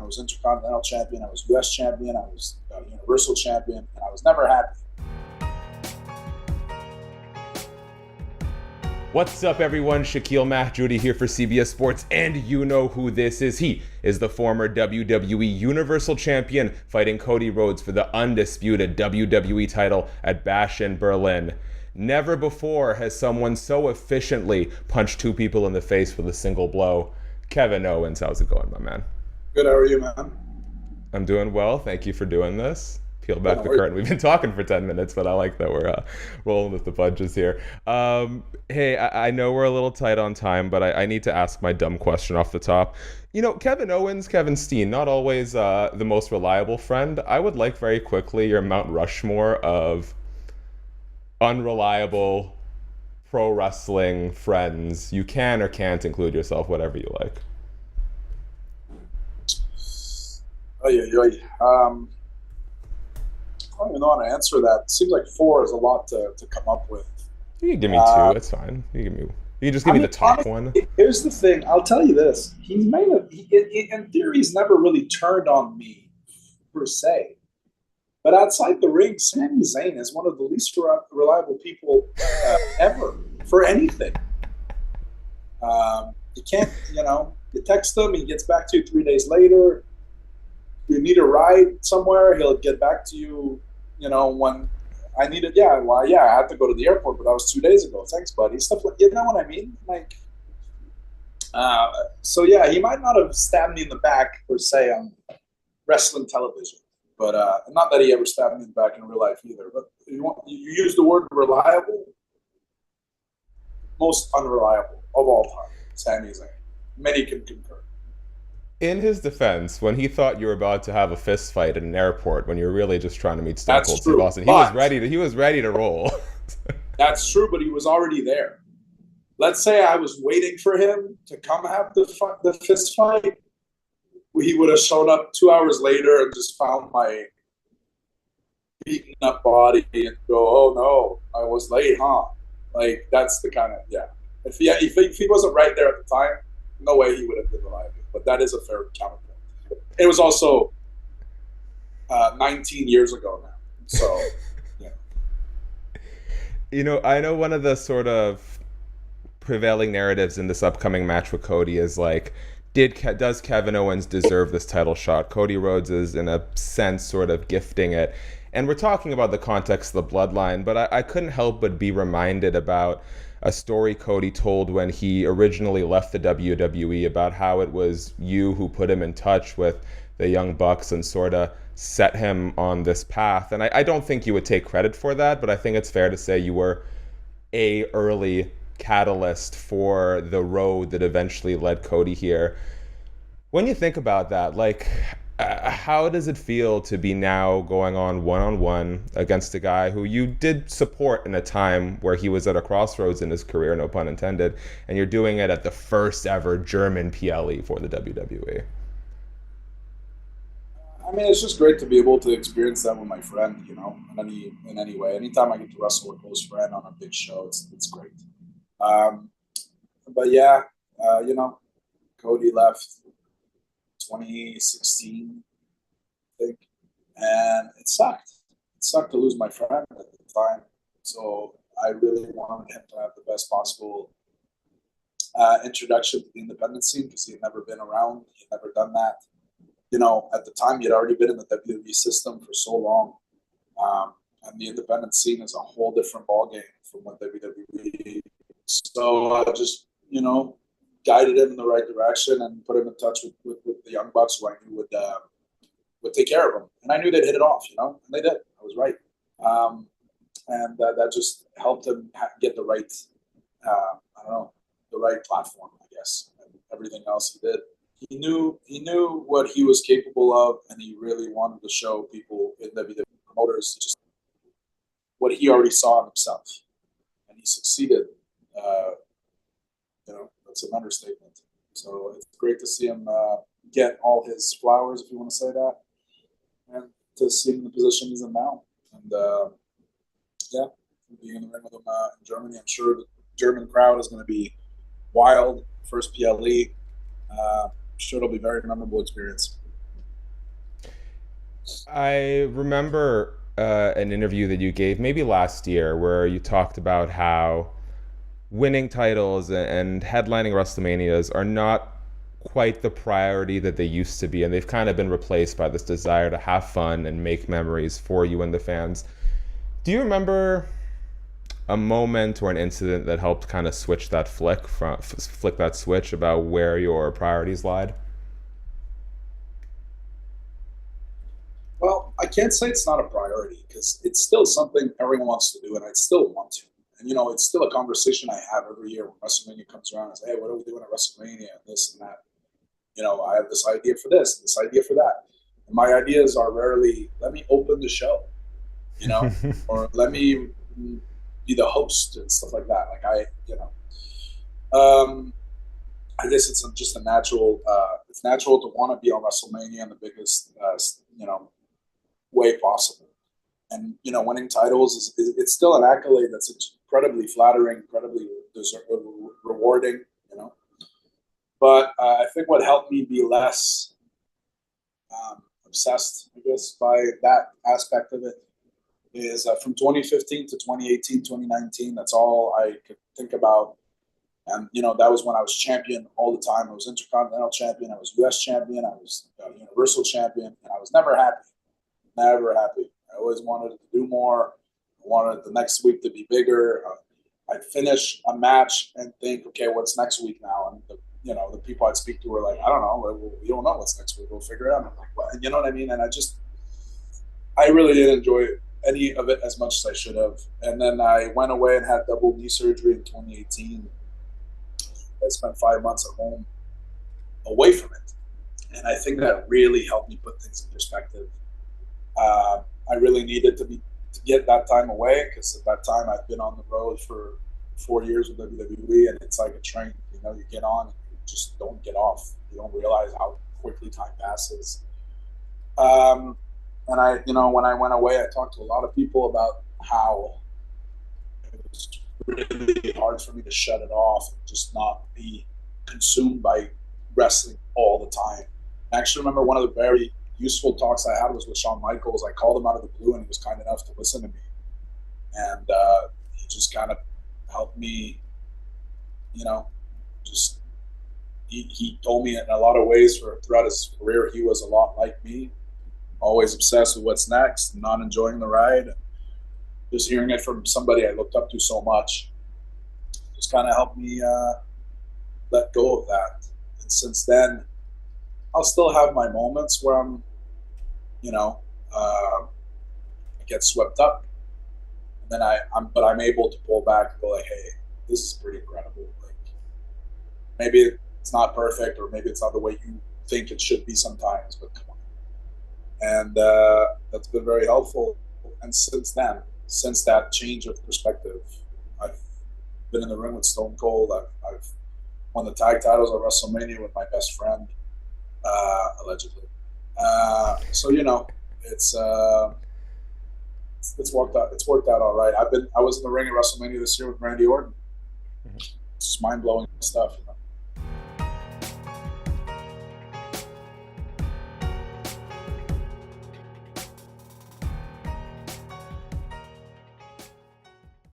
I was Intercontinental Champion, I was US Champion, I was Universal Champion, and I was never happy. What's up, everyone? Shakiel Mahjouri here for CBS Sports, and you know who this is. He is the former WWE Universal Champion fighting Cody Rhodes for the undisputed WWE title at Bash in Berlin. Never before has someone so efficiently punched two people in the face with a single blow. Kevin Owens, how's it going, my man? Good, how are you, man? I'm doing well. Thank you for doing this. Peel back the curtain. We've been talking for 10 minutes, but I like that we're rolling with the punches here. Hey, I know we're a little tight on time, but I need to ask my dumb question off the top. You know, Kevin Owens, Kevin Steen, not always the most reliable friend. I would like very quickly your Mount Rushmore of unreliable pro wrestling friends. You can or can't include yourself, whatever you like. I don't even know how to answer that. It seems like 4 is a lot to come up with. You can give me 2. It's fine. You can just give me the top one. Here's the thing. I'll tell you this. In theory, he's never really turned on me, per se. But outside the ring, Sami Zayn is one of the least reliable people ever for anything. You can't, you text him, he gets back to you 3 days later. You need a ride somewhere, he'll get back to you, when I needed, I had to go to the airport, but that was 2 days ago. Thanks, buddy. Stuff like, you know what I mean? He might not have stabbed me in the back, per se, on wrestling television. But not that he ever stabbed me in the back in real life either. But you use the word reliable, most unreliable of all time, Sami Zayn. Many can concur. In his defense, when he thought you were about to have a fist fight at an airport, when you were really just trying to meet Stone Cold Steve Austin, he was ready to roll. That's true, but he was already there. Let's say I was waiting for him to come have the fist fight. He would have shown up 2 hours later and just found my beaten up body and go, "Oh no, I was late, huh?" Like, that's the kind of If he wasn't right there at the time, no way he would have been reliable. But that is a fair counterpoint. It was also 19 years ago now, so yeah. I know one of the sort of prevailing narratives in this upcoming match with Cody is like, does Kevin Owens deserve this title shot? Cody Rhodes is, in a sense, sort of gifting it. And we're talking about the context of the bloodline, but I couldn't help but be reminded about a story Cody told when he originally left the WWE about how it was you who put him in touch with the Young Bucks and sort of set him on this path. And I don't think you would take credit for that, but I think it's fair to say you were a early catalyst for the road that eventually led Cody here. When you think about that, how does it feel to be now going on one-on-one against a guy who you did support in a time where he was at a crossroads in his career, no pun intended, and you're doing it at the first ever German PLE for the WWE? I mean, it's just great to be able to experience that with my friend, in any way. Anytime I get to wrestle a close friend on a big show, it's great. Cody left 2016, I think, and it sucked. It sucked to lose my friend at the time. So I really wanted him to have the best possible introduction to the independent scene because he had never been around. He had never done that. At the time, he had already been in the WWE system for so long. And the independent scene is a whole different ballgame from what WWE. So I just, guided him in the right direction and put him in touch with the Young Bucks, who I knew would take care of him. And I knew they'd hit it off, and they did. I was right. And that just helped him get the right, the right platform, I guess, and everything else he did. He knew what he was capable of, and he really wanted to show people in WWE promoters just what he already saw in himself, and he succeeded. That's an understatement. So it's great to see him get all his flowers, if you want to say that, and to see him in the position he's in now. And being in the ring with him in Germany, I'm sure the German crowd is going to be wild. First PLE. I'm sure it'll be a very memorable experience. I remember an interview that you gave maybe last year where you talked about how winning titles and headlining WrestleManias are not quite the priority that they used to be, and they've kind of been replaced by this desire to have fun and make memories for you and the fans. Do you remember a moment or an incident that helped kind of switch that flick that switch about where your priorities lied? Well, I can't say it's not a priority because it's still something everyone wants to do, and I still want to. And it's still a conversation I have every year when WrestleMania comes around. I say, hey, what are we doing at WrestleMania? And this and that. I have this idea for this idea for that. And my ideas are rarely, let me open the show, or let me be the host and stuff like that. Um, I guess it's just a natural. It's natural to want to be on WrestleMania in the biggest, way possible. And winning titles it's still an accolade that's incredibly flattering, incredibly rewarding. But I think what helped me be less obsessed, I guess, by that aspect of it is from 2015 to 2018, 2019. That's all I could think about. And that was when I was champion all the time. I was Intercontinental champion, I was US champion, I was Universal champion, and I was never happy. Never happy. I always wanted to do more. I wanted the next week to be bigger. I'd finish a match and think, okay, what's next week now? And the people I'd speak to were like, I don't know. We don't know what's next week. We'll figure it out. And I'm like, well, you know what I mean? And I really didn't enjoy any of it as much as I should have. And then I went away and had double knee surgery in 2018. I spent 5 months at home away from it. And I think that really helped me put things in perspective. I really needed to get that time away because at that time I'd been on the road for 4 years with WWE, and it's like a train. You get on and you just don't get off. You don't realize how quickly time passes. And when I went away, I talked to a lot of people about how it was really hard for me to shut it off and just not be consumed by wrestling all the time. I actually remember one of the very useful talks I had was with Shawn Michaels. I called him out of the blue, and he was kind enough to listen to me. And he just kind of helped me, just he told me in a lot of ways throughout his career, he was a lot like me, always obsessed with what's next, and not enjoying the ride. And just hearing it from somebody I looked up to so much just kind of helped me let go of that. And since then, I'll still have my moments where I get swept up, and then I'm able to pull back and go like, hey, this is pretty incredible. Like maybe it's not perfect, or maybe it's not the way you think it should be sometimes, but come on. And that's been very helpful. And since that change of perspective, I've been in the ring with Stone Cold. I've won the tag titles at WrestleMania with my best friend, allegedly. So it's worked out. It's worked out all right. I was in the ring at WrestleMania this year with Randy Orton. It's just mind blowing stuff.